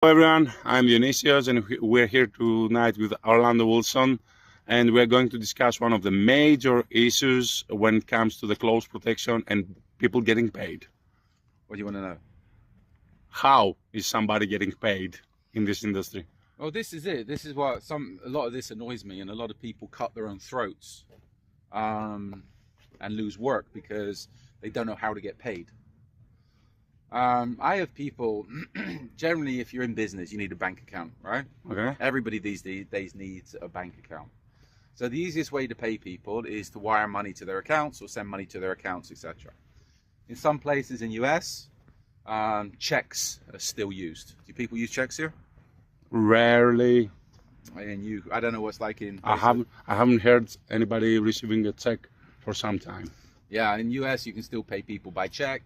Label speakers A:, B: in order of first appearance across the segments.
A: Hello everyone, I'm Dionysius and we're here tonight with Orlando Wilson, and we're going to discuss one of the major issues when it comes to the close protection and people getting paid.
B: What do you want to know?
A: How is somebody getting paid in this industry?
B: Well, this is it. This is what a lot of this annoys me, and a lot of people cut their own throats and lose work because they don't know how to get paid. I have people, generally, if you're in business, you need a bank account, right?
A: Okay.
B: Everybody these days needs a bank account. So the easiest way to pay people is to wire money to their accounts or send money to their accounts, etc. In some places in US, checks are still used. Do people use checks here?
A: Rarely.
B: And I don't know what's like in
A: places. I haven't heard anybody receiving a check for some time.
B: Yeah, in US you can still pay people by check.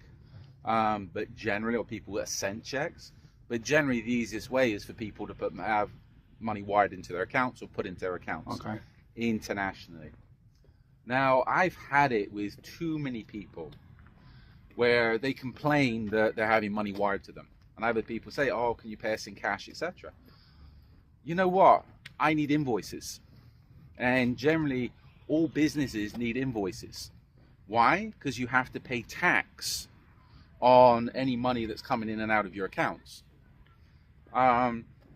B: But generally, or people that send checks, but generally the easiest way is for people to have money wired into their accounts or put into their accounts internationally. Now, I've had it with too many people where they complain that they're having money wired to them, and I've had people say, "Oh, can you pay us in cash, etc." You know what? I need invoices, and generally, all businesses need invoices. Why? Because you have to pay tax on any money that's coming in and out of your accounts.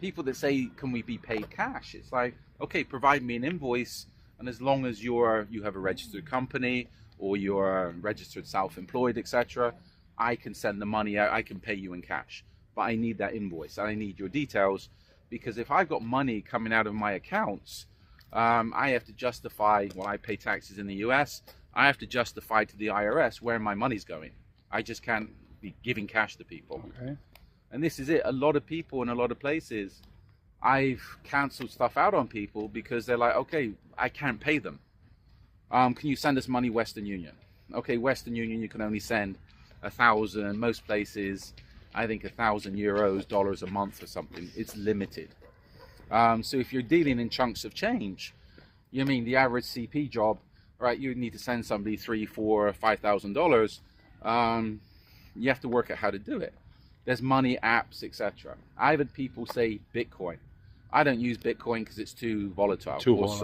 B: People that say, can we be paid cash? It's like, okay, provide me an invoice, and as long as you have a registered company or you're registered self-employed, etc., I can send the money out, I can pay you in cash. But I need that invoice, and I need your details, because if I've got money coming out of my accounts, I have to justify, when I pay taxes in the US, I have to justify to the IRS where my money's going. I just can't be giving cash to people.
A: Okay.
B: And this is it. A lot of people in a lot of places, I've canceled stuff out on people because they're like, okay, I can't pay them. Can you send us money Western Union? Okay, Western Union, you can only send 1,000, most places, I think 1,000 euros, dollars a month or something. It's limited. So if you're dealing in chunks of change, you mean the average CP job, right, you need to send somebody $3,000, $4,000, $5,000. You have to work out how to do it. There's money apps, etc. I've had people say Bitcoin. I don't use Bitcoin because it's too volatile,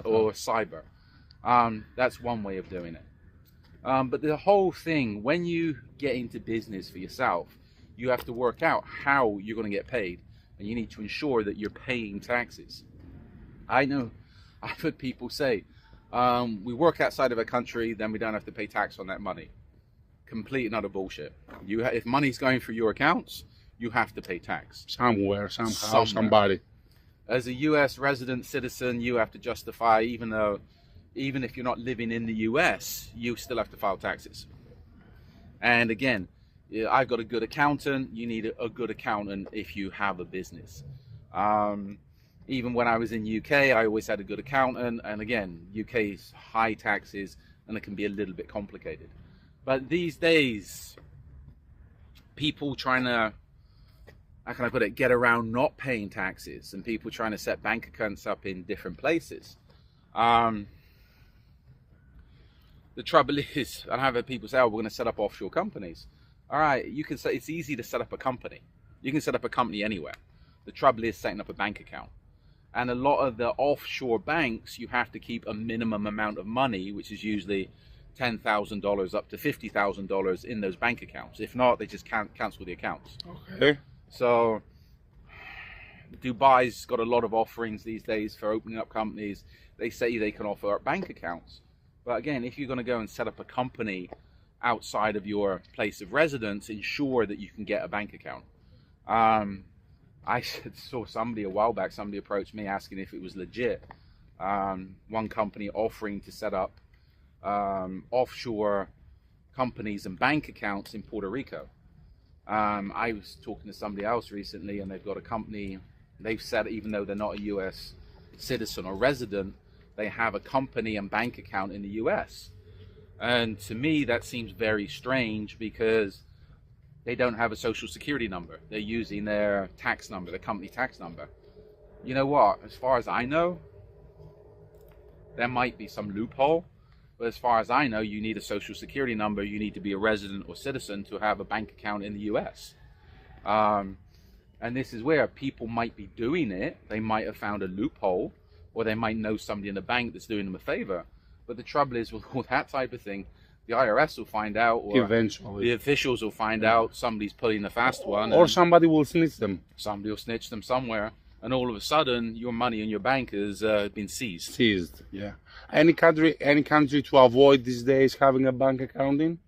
B: or cyber. That's one way of doing it. But the whole thing, when you get into business for yourself, you have to work out how you're going to get paid, and you need to ensure that you're paying taxes. I know I've heard people say, we work outside of a country, then we don't have to pay tax on that money. Complete and utter bullshit. If money's going through your accounts, you have to pay tax.
A: Somewhere, somehow, somebody.
B: As a US resident citizen, you have to justify, even if you're not living in the US, you still have to file taxes. And again, I've got a good accountant. You need a good accountant if you have a business. Even when I was in UK, I always had a good accountant. And again, UK's high taxes, and it can be a little bit complicated. But these days, people trying to, how can I put it, get around not paying taxes, and people trying to set bank accounts up in different places. The trouble is, I have people say, oh, we're going to set up offshore companies. All right, you can say it's easy to set up a company. You can set up a company anywhere. The trouble is setting up a bank account. And a lot of the offshore banks, you have to keep a minimum amount of money, which is usually $10,000 up to $50,000 in those bank accounts. If not, they just can't cancel the accounts.
A: Okay.
B: So Dubai's got a lot of offerings these days for opening up companies. They say they can offer bank accounts. But again, if you're going to go and set up a company outside of your place of residence, ensure that you can get a bank account. I saw somebody a while back, somebody approached me asking if it was legit. One company offering to set up offshore companies and bank accounts in Puerto Rico. I was talking to somebody else recently, and they've got a company, they've said even though they're not a US citizen or resident, they have a company and bank account in the US. And to me, that seems very strange because they don't have a social security number. They're using their tax number, their company tax number. You know what? As far as I know, there might be some loophole, but as far as I know, you need a social security number. You need to be a resident or citizen to have a bank account in the US. And this is where people might be doing it. They might have found a loophole, or they might know somebody in the bank that's doing them a favor. But the trouble is with all that type of thing, the IRS will find out, or
A: eventually
B: the officials will find out somebody's pulling the fast one.
A: Or somebody will snitch them.
B: Somebody will snitch them somewhere. And all of a sudden, your money in your bank has been seized.
A: Yeah. Any country to avoid these days having a bank account in?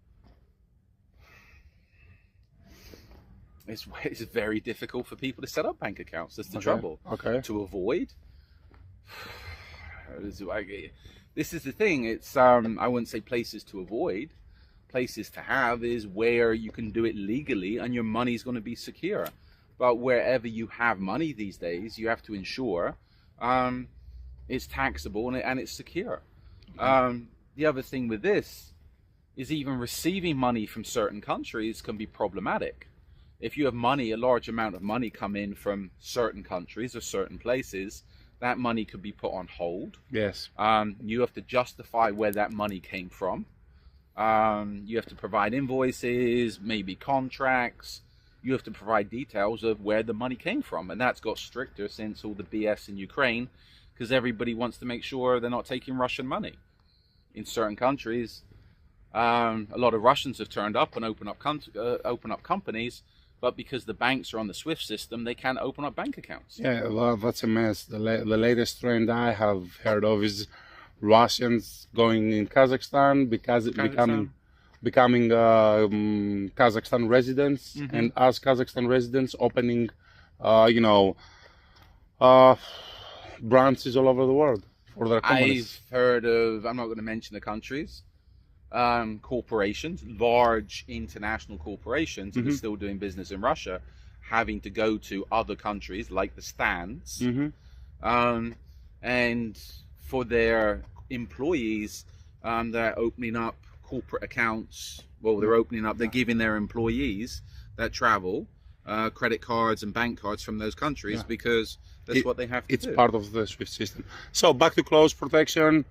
B: It's very difficult for people to set up bank accounts. That's the trouble.
A: Okay.
B: To avoid. This is the thing. It's I wouldn't say places to avoid. Places to have is where you can do it legally and your money's going to be secure. But wherever you have money these days, you have to ensure it's taxable and it's secure. The other thing with this is even receiving money from certain countries can be problematic. If you have money, a large amount of money come in from certain countries or certain places, that money could be put on hold.
A: Yes.
B: You have to justify where that money came from. You have to provide invoices, maybe contracts. You have to provide details of where the money came from. And that's got stricter since all the BS in Ukraine, because everybody wants to make sure they're not taking Russian money. In certain countries, a lot of Russians have turned up and open up companies, but because the banks are on the SWIFT system, they can't open up bank accounts.
A: Yeah, well, that's a mess. The latest trend I have heard of is Russians going in Kazakhstan because becoming Kazakhstan residents, and as Kazakhstan residents opening, branches all over the world for their companies.
B: I've heard of, I'm not going to mention the countries, corporations, large international corporations that are still doing business in Russia, having to go to other countries like the stands, and for their employees, they're opening up corporate accounts. Well, they're giving their employees that travel credit cards and bank cards from those countries because that's what they have to do.
A: It's part of the SWIFT system. So back to close protection,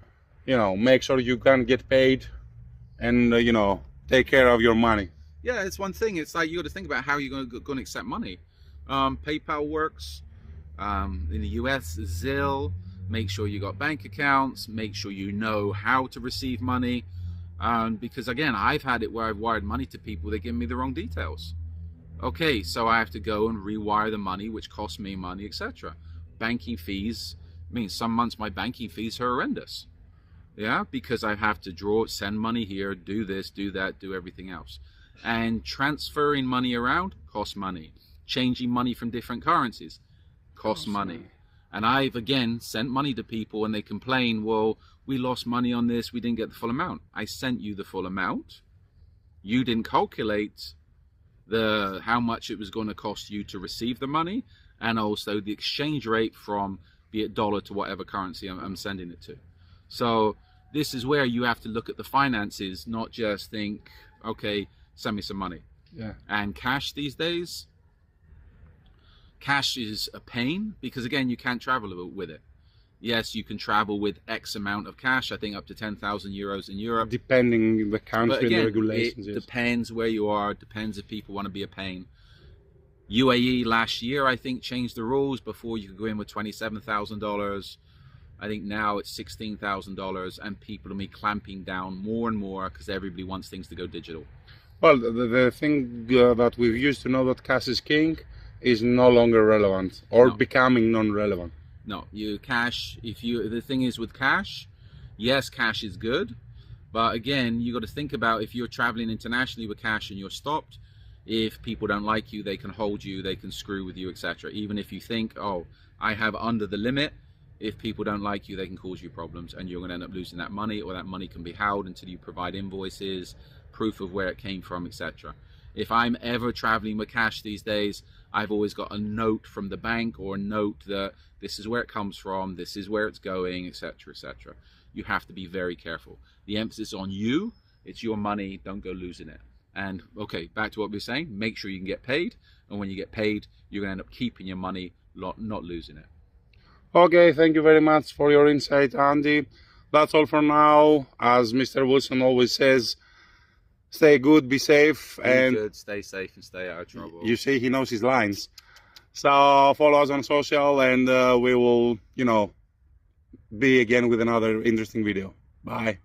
A: make sure you can get paid and, take care of your money.
B: Yeah, it's one thing. It's like you got to think about how you're going to accept money. PayPal works. In the US, Zelle. Make sure you got bank accounts. Make sure you know how to receive money. Because again, I've had it where I've wired money to people. They give me the wrong details. Okay, so I have to go and rewire the money, which costs me money, etc. Banking fees. I mean, some months my banking fees are horrendous. Yeah, because I have to send money here, do this, do that, do everything else. And transferring money around costs money. Changing money from different currencies costs money. And I've, again, sent money to people and they complain, well, we lost money on this, we didn't get the full amount. I sent you the full amount. You didn't calculate how much it was going to cost you to receive the money, and also the exchange rate from, be it dollar to whatever currency I'm sending it to. So this is where you have to look at the finances, not just think, okay, send me some money.
A: Yeah.
B: And cash these days, cash is a pain because, again, you can't travel with it. Yes, you can travel with X amount of cash, I think up to 10,000 euros in Europe.
A: Depending on the country and the regulations.
B: It depends where you are, it depends if people want to be a pain. UAE last year, I think, changed the rules. Before you could go in with $27,000. I think now it's $16,000, and people will be clamping down more and more because everybody wants things to go digital.
A: Well, the thing that we've used to know that cash is king is no longer relevant or becoming non-relevant.
B: No, the thing is with cash, yes, cash is good, but again, you got to think about if you're traveling internationally with cash and you're stopped, if people don't like you, they can hold you, they can screw with you, etc. Even if you think, oh, I have under the limit, if people don't like you, they can cause you problems and you're going to end up losing that money, or that money can be held until you provide invoices, proof of where it came from, etc. If I'm ever traveling with cash these days, I've always got a note from the bank or a note that this is where it comes from, this is where it's going, etc., etc. You have to be very careful. The emphasis on you, it's your money, don't go losing it. And okay, back to what we were saying, make sure you can get paid, and when you get paid, you're going to end up keeping your money, not losing it.
A: Okay, thank you very much for your insight, Andy. That's all for now. As Mr. Wilson always says, stay good, be safe,
B: Be good, stay safe, and stay out of trouble.
A: You see, he knows his lines. So follow us on social, and we will, be again with another interesting video. Bye.